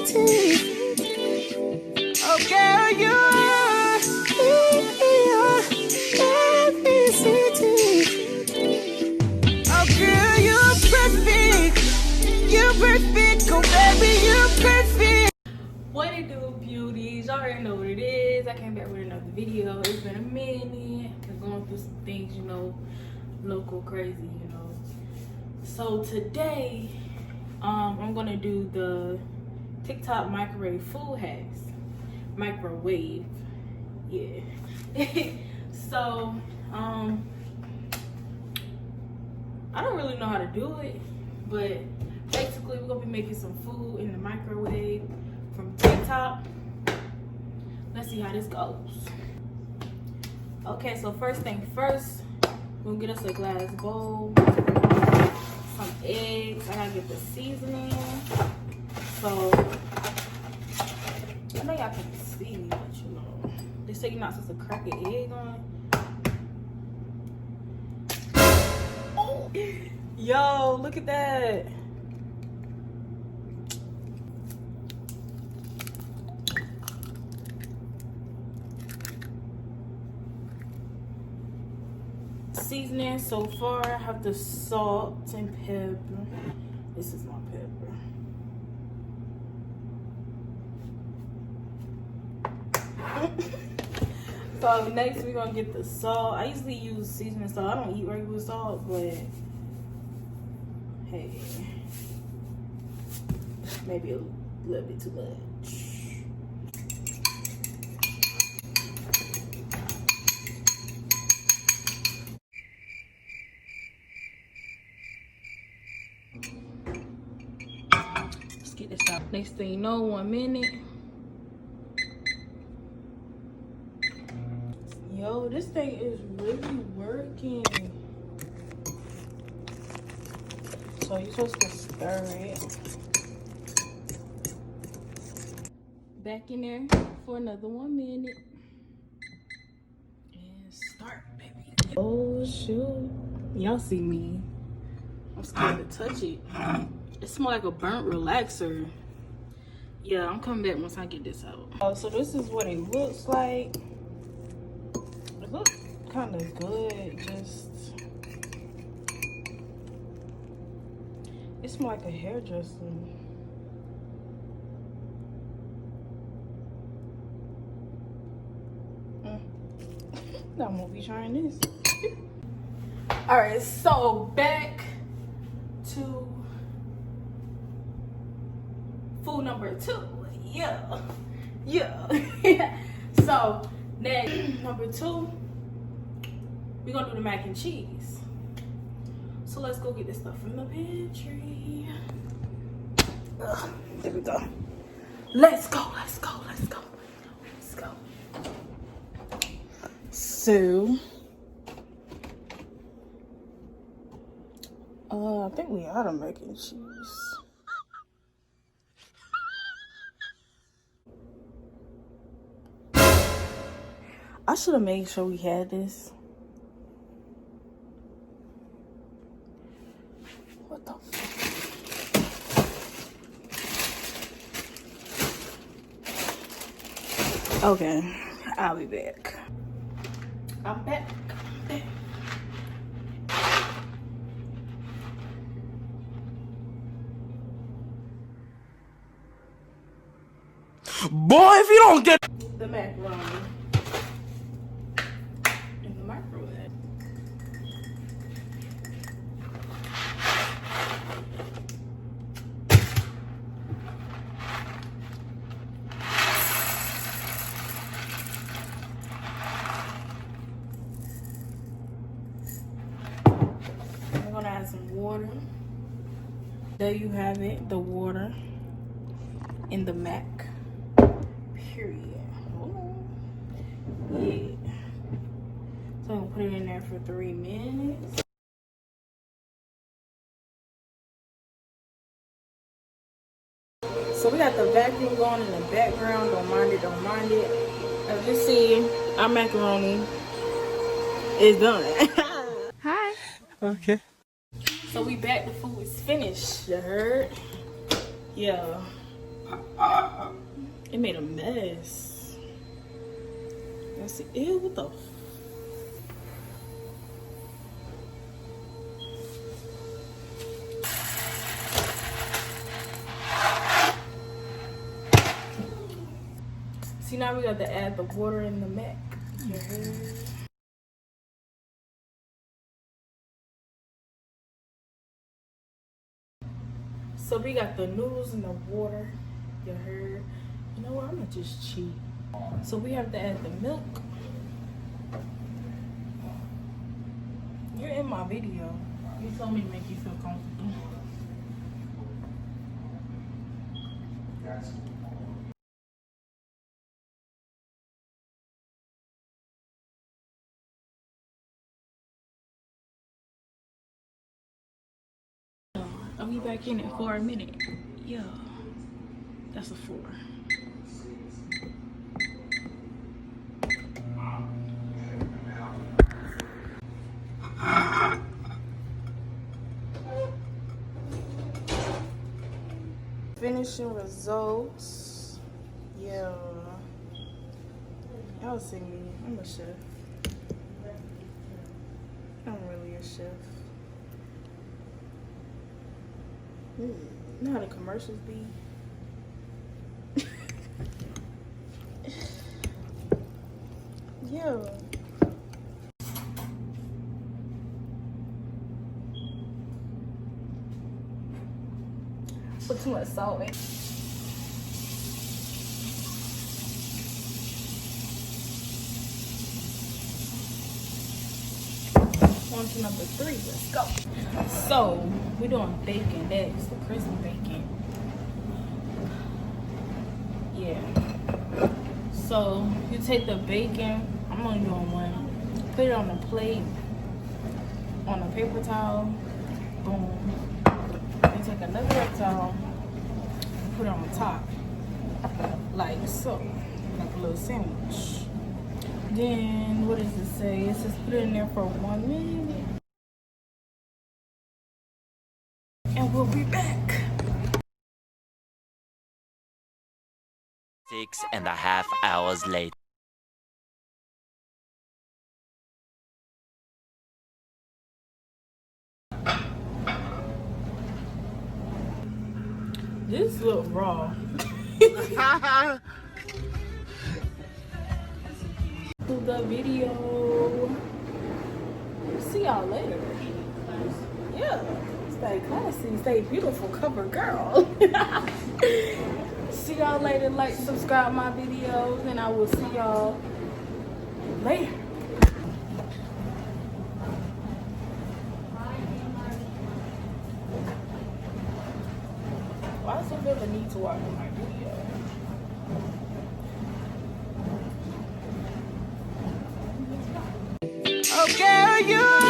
Oh girl, you are oh girl, you're perfect. You're perfect. Oh baby, you're perfect. What it do, beauties? Y'all already know what it is. I came back with another video. It's been a minute. Been going through some things, you know, local crazy, you know. So today, I'm gonna do the TikTok microwave food hacks. Microwave, yeah. So, I don't really know how to do it, but basically we're gonna be making some food in the microwave from TikTok. Let's see how this goes. Okay, so first thing first, we're gonna get us a glass bowl, some eggs. I gotta get the seasoning. So I know y'all can see me, but you know, they say you're not supposed to crack an egg on. Oh, yo, look at that. Seasoning so far, I have the salt and pepper. This is my pepper. So next we're gonna get the salt. I usually use seasoning salt. I don't eat regular salt, but hey, maybe a little bit too much. Let's get this out. Next thing you know, 1 minute. Yo, this thing is really working. So you're supposed to stir it. Back in there for another 1 minute. And start, baby. Oh shoot. Y'all see me. I'm scared to touch it. It smells like a burnt relaxer. Yeah, I'm coming back once I get this out. Oh, so this is what it looks like. It looks kind of good. Just it smells like a hairdresser. I'm gonna be trying this. All right, so back to food number 2. Yeah. So next, number 2, we're gonna do the mac and cheese. So let's go get this stuff from the pantry. There we go. Let's go. So I think we ought to mac and cheese. I should have made sure we had this. What the fuck? Okay, I'll be back. I'm back. Boy, if you don't get the macaroni in the microwave. I'm gonna add some water. There you have it, the water in the mac. Period. Ooh. Yeah. So I'm gonna put it in there for 3 minutes. So we got the vacuum going in the background. Don't mind it. As you see, our macaroni is done. Hi. okay. So we back. The food is finished. You heard? Yeah. It made a mess. Let's see. Ew, what the? See, now we got to add the water in the mac. So we got the noodles and the water. You heard? You know what? I'm gonna just cheat. So we have to add the milk. You're in my video. You told me to make you feel comfortable. I'll be back in it for a minute. Yeah, that's a 4. Finishing results. Yeah. Y'all see me. I'm a chef. I'm really a chef. You know how the commercials be? Yeah. Put too much salt in. On to number 3, let's go. So, we're doing bacon next, the crispy bacon. Yeah. So, you take the bacon, I'm only doing one, put it on a plate, on a paper towel, boom. Then take another paper towel, and put it on the top, like so, like a little sandwich. Then, what does it say? It says put it in there for 1 minute. And we'll be back. 6.5 hours later. This look raw. The video. See y'all later. Yeah, stay classy, stay beautiful, cover girl. See y'all later. Like, subscribe my videos, and I will see y'all later. Why does it feel the need to watch my video? Oh, girl, you